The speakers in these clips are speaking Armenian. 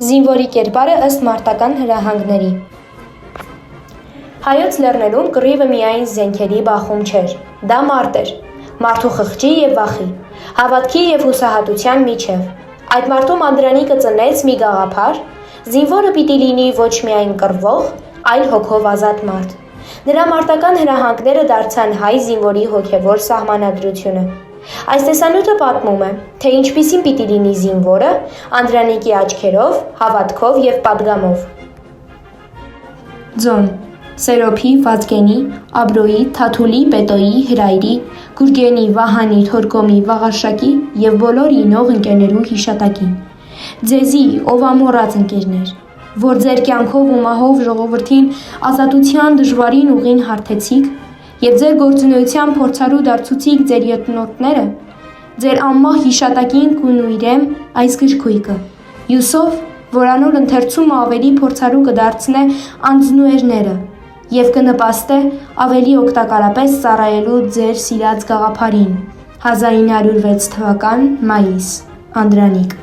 Զինվորի կերպարը ըստ մարտական հրահանգների։ Հայոց լեռներում կռիվը միայն զենքերի բախում չէր, դա մարդ էր, մարդու խղճի և վախի, հավատքի և հուսահատության միջև։ Այդ մարդում Անդրանիկը ծնեց մի գաղափար, զինվորը պիտի լինի ոչ միայն կռվող, այլ հոգով ազատ մարդ։ Նրա մարտական հրահանգները դարձան հայ զինվորի հոգևոր սահմանադրությունը։ Այս տեսանյութը պատմում է, թե ինչպիսին պիտի լինի զինվորը Անդրանիկի աչքերով, հավատքով և պատգամով։ Ձոն Սերոփի, Վազգենի, Աբրոյի, Թաթուլի, Պետոյի, Հրայրի, Գուրգենի, Վահանի, Թորկոմի, Վաղարշակի և բոլոր ինող ընկերներու հիշատակին։ Ձեզի, ով ամոռաց ընկերներ, որ ձեր կյանքով ու մահով ժողովրդին ազատության դժվարին ուղին հարթեցիք և ձեր գործունեության փորձառու դարձուցիք ձեր յետնորդները, ձեր անմահ հիշատակին կունույրեմ այս գրքույկը, Յուսով, որ անոր ընթերցումը ավելի փորձառու կդարձնե անձնուերները և կնպաստե ավելի օգտակարապես ծառայելու ձեր սիրած գաղափարին։ 1906 թվական մայիս Անդրանիկ։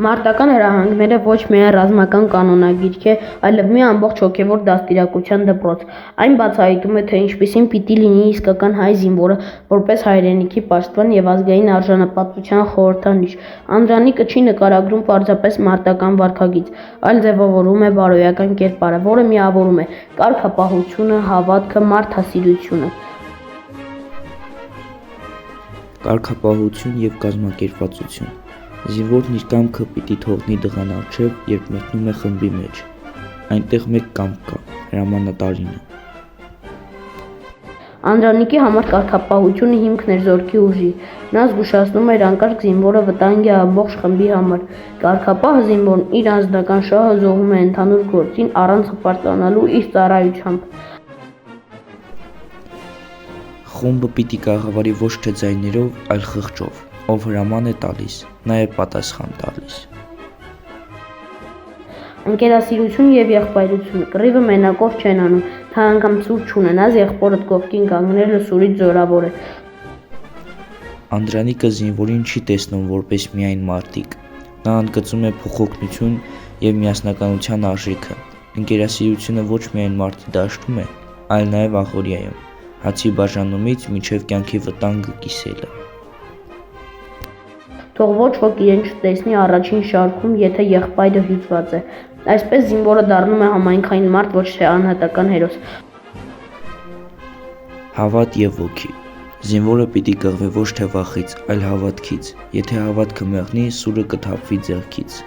Մարտական հրահանգները ոչ միայն ռազմական կանոնագիրք է, այլև մի ամբողջ հոգևոր դաստիարակության դպրոց։ Այն բացահայտում է, թե ինչպիսին պիտի լինի իսկական հայ զինվորը որպես հայրենիքի պաշտպան և ազգային արժանապատվության խորհրդանիշ։ Անդրանիկը չի նկարագրում պարզապես մարտական վարքագիծ, այլ ձևավորում է բարոյական կերպարը, որը միավորում է կարգապահությունը, հավատքը, մարդասիրությունը։ Կարգապահություն և կազմակերպվածություն։ Զինվորն իր կամքը պիտի թողնի դղան առջև, երբ մտնում է խմբի մեջ։ Այնտեղ մեկ կամք կա՝ հրամանատարինը։ Անդրանիկի համար կարգապահությունը հիմքն էր զորքի ուժի։ Նա զգուշացնում էր անկարգ զինվորը վտանգ է ամբողջ խմբի համար։ Կարգապահ զինվորն իր անձնական շահը զոհում է ընդհանուր գործին առանց հպարտանալու իր ծառայությամբ։ Խումբը պիտի կառավարի ոչ թե ձայներով, այլ խղճով, ով հրաման է տալիս, նա է պատասխան տալիս։ Ընկերասիրություն և եղբայրություն։ Կռիվը մենակով չեն անում, թե անգամ ցուր չունենաս եղբորդ կողքին կանգնելը սուրից զորավոր է։ Անդրանիկը զինվորին չի տեսնում որպես միայն մարտիկ։ Նա ընդգծում է փոխօգնություն և միասնականության արժեքը։ Ընկերասիրությունը ոչ միայն մարտի դաշտում է, այլ նաև ախորյայում, հացի բաժանումից մինչև կյանքի վտանգը կիսելը։ Թող ոչ ոք իրեն չտեսնի առաջին շարքում, եթե եղբայրը հյուծված է։ Այսպես զինվորը դառնում է համայնքային մարդ, ոչ թե անհատական հերոս։ Հավատ և ոգի։ Զինվորը պիտի կռվի ոչ թե վախից, այլ հավատքից։ Եթե հավատքը մեղնի, սուրը կթափվի ձեռքից։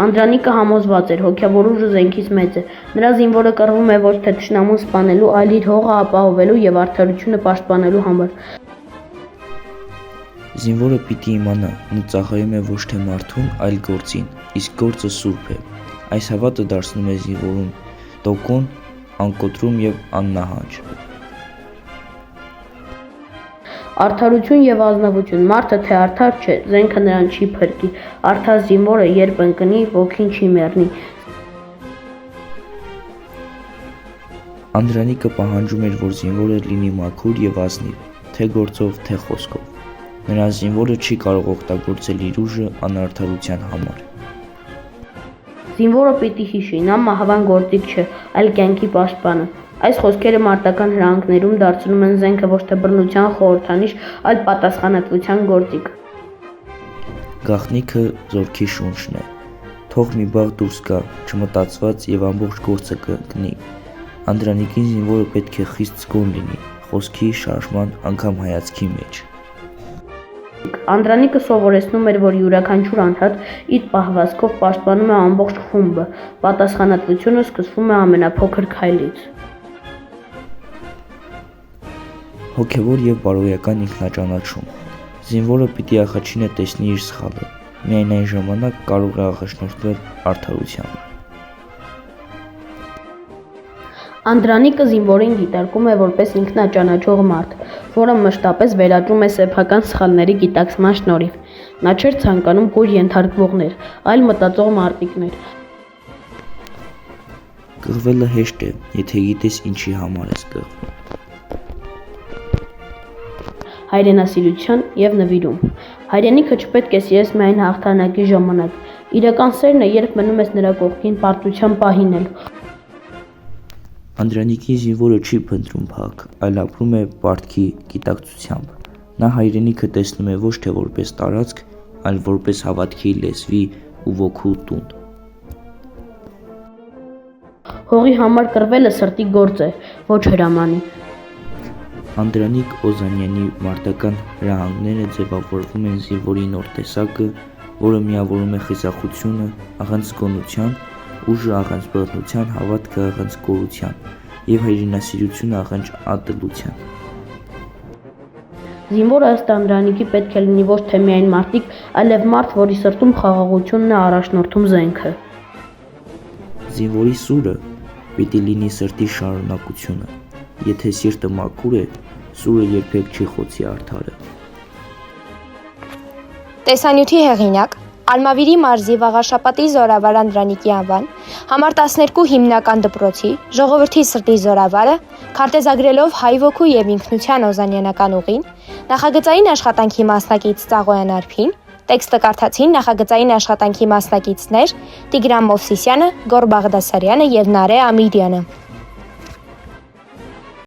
Անդրանիկը համոզված էր, հոգևոր ուժը զենքից մեծ է։ Նրա զինվորը կռվում է ոչ թե թշնամուն սպանելու, այլ իր հողը ապահովելու և արդարությունը պաշտպանելու համար։ Զինվորը պիտի իմանա, նա ծախայում է ոչ թե մարդուն, այլ գործին, իսկ գործը սուրբ է։ Այս հավատը դարձնում է զինվորուն տոկուն, անկոտրում և աննահանջ։ Արդարություն և ազնվություն։ Մարդը թե արդար չէ, զենքը նրան չի փրկի։ Արդար զինվորը երբ ընկնի, ոգին չի մեռնի։ Անդրանիկը պահանջում էր, որ զինվորը լինի մաքուր և ազնիվ, թե գործով, թե խոսքով։ Նրան զինվորը չի կարող օգտագործել իր ուժը անարդարության համար։ Զինվորը պիտի հիշի, նա մահվան գործիք չէ, այլ կյանքի պաշտպանը։ Այս խոսքերը մարտական հրահանգներում դարձնում են զենքը ոչ թե բռնության խորհրդանիշ, այլ պատասխանատվության գործիք։ Գաղտնիքը զորքի շունչն է։ Թող մի բաղ դուրս գա, չմտածված և ամբողջ գործը կընկնի։ Անդրանիկին զինվորը պետք է խիստ զգոն լինի, խոսքի, շարժման, անգամ հայացքի մեջ։ Անդրանիկը սովորեցնում էր, որ յուրաքանչյուր անդադ իր պահվածքով պաշտպանում է ամբողջ խումբը։ Պատասխանատվությունը սկսվում է ամենափոքր քայլից։ Հոգևոր և բարոյական ինքնաճանաչում։ Զինվորը պիտի ախաչինը տեսնի իր սխալը, միայն այն ժամանակ կարող է առաջնորդվել արդարությամբ։ Անդրանիկը զինվորին դիտարկում է որպես ինքնաճանաչող մարդ, որը մշտապես վերաճում է սեփական սխալների գիտակցման շնորհիվ։ Նա չէր ցանկանում կույր ենթարկվողներ, այլ մտածող մարտիկներ։ Կռվելը հեշտ է, եթե գիտես ինչի համար ես կռվում։ Հայրենասիրություն և նվիրում։ Հայրենիքը չպետք է սիրես միայն հաղթանակի ժամանակ։ Իրական սերն է, երբ մնում ես նրա կողքին պարտության պահին էլ։ Անդրանիկի զինվորը չի փնտրում փակ, այլ ապրում է պարտքի գիտակցությամբ։ Նա հայրենիքը տեսնում է ոչ թե որպես տարածք, այլ որպես հավատքի, լեզվի ու ոգու տուն։ Հողի համար կռվելը սրտի գործ է, ոչ հրամանի։ Անդրանիկ Օզանյանի մարտական հրահանգները ձևավորվում են զինվորի նոր տեսակը, որը միավորում է խիզախությունը առանց զգոնության, ուժը առանց բռնության, հավատքը առանց գոռության և հայրենասիրությունը առանց ատելության։ Զինվորը ըստ Անդրանիկի պետք է լինի ոչ թե միայն մարտիկ, այլև մարդ, որի սրտում խաղաղությունն է առաջնորդում զենքը։ Զինվորի սուրը պիտի լինի սրտի շարունակությունը։ Եթե սիրտը մաքուր է, սուրը երբեք չի խոցի արդարը։ Տեսանյութի հեղինակ Ալմավիրի մարզի Վաղարշապատի զորավար Անդրանիկի անվան, համար 12 հիմնական դպրոցի, ժողովրդի սրտի զորավարը, քարտեզագրելով հայ ոգու և ինքնության օզանյանական ուղին, նախագծային աշխատանքի մասնակից Ծաղոյան Արփին, տեքստը կարդացին նախագծային աշխատանքի մասնակիցներ Տիգրան Մովսիսյանը, Գոռ Բաղդասարյանը և Նարե Ամիրյանը։